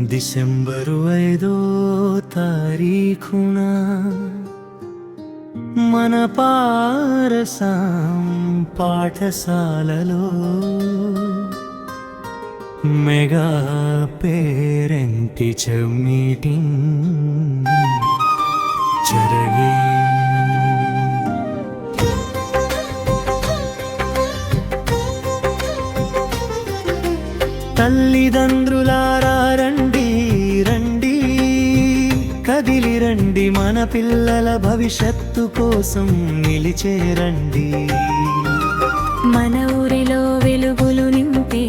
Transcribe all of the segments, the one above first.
December 5వ తారీఖున మన పారసాం పాఠశాలలో మెగా పేరెంట్ టీచర్ మీటింగ్ జరిగే తల్లిదండ్రులారా రండి రండి కదిలి రండి, మన పిల్లల భవిష్యత్తు కోసం నిలిచేరండి. మన ఊరిలో వెలుగులు నింపే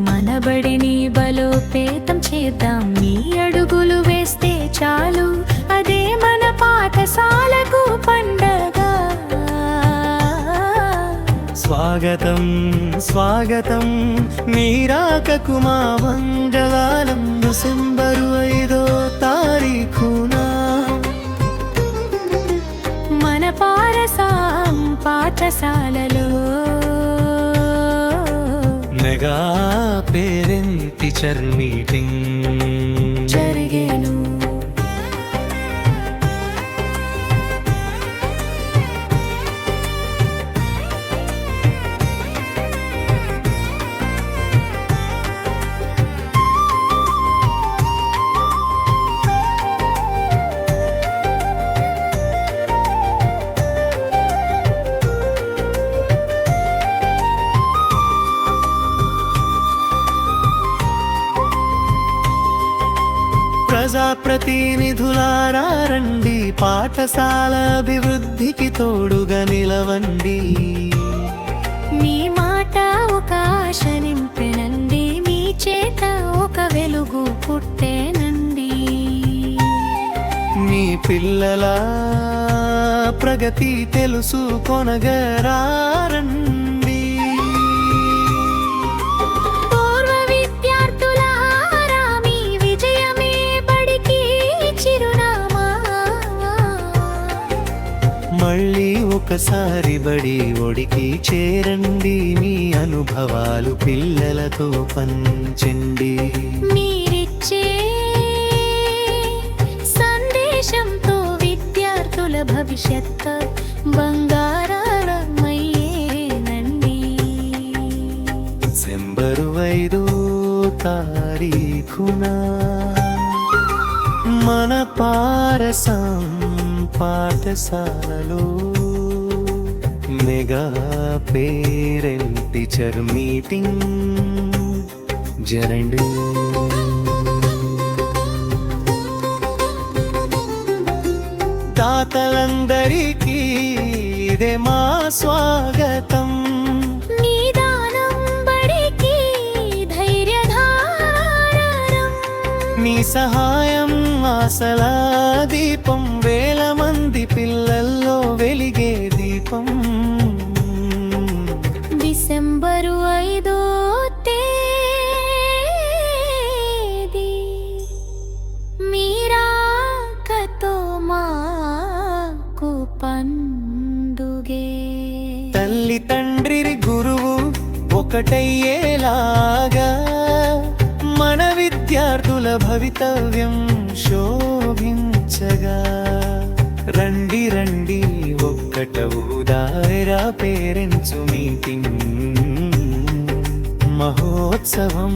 మన బడిని బలోపేతం చేద్దాం. మీ అడుగులు వేస్తే చాలు, అదే మన పాఠశాలకు పండగ. స్వాగతం స్వాగతం మీరాకకు మా మంగళాలం. డిసెంబరు 5వ తారీఖున మన పారసాం పాఠశాలలో మెగా పేరెంట్ టీచర్ మీటింగ్ జరిగేను. ప్రజాప్రతినిధులారా రండి, పాఠశాల అభివృద్ధికి తోడుగా నిలవండి. మీ మాట ఒక ఆశ నింపెనండి, మీ చేత ఒక వెలుగు పుట్టేనండి. మీ పిల్లల ప్రగతి తెలుసుకొనగరారండి. మళ్ళీ ఒకసారి బడి ఒడికి చేరండి, మీ అనుభవాలు పిల్లలతో పంచండి. మీరిచ్చే సందేశంతో విద్యార్థుల భవిష్యత్తు బంగారమయ్యేనండి. డిసెంబరు 5వ తారీఖున మన పారసాం పాఠశాలలో మెగా పేరెంట్ టీచర్ మీటింగ్ జరండి. దాతలందరికీ ఇదే మా స్వాగతం. నీ దానం బడికి ధైర్యధారం, నీ సహాయం ఆశలా దీపం, వేల మంది పిల్లల్లో వెలిగే దీపం. డిసెంబరు 5వ తేదీ మీరాకతో మాకు పండుగే. తల్లి తండ్రి గురువు ఒకటయ్యేలాగా మన విద్యార్థుల భవితవ్యం శోభించగా. రండి రండి ఒక్కటవుదారా పేరెంట్స్ మీటింగ్ మహోత్సవం.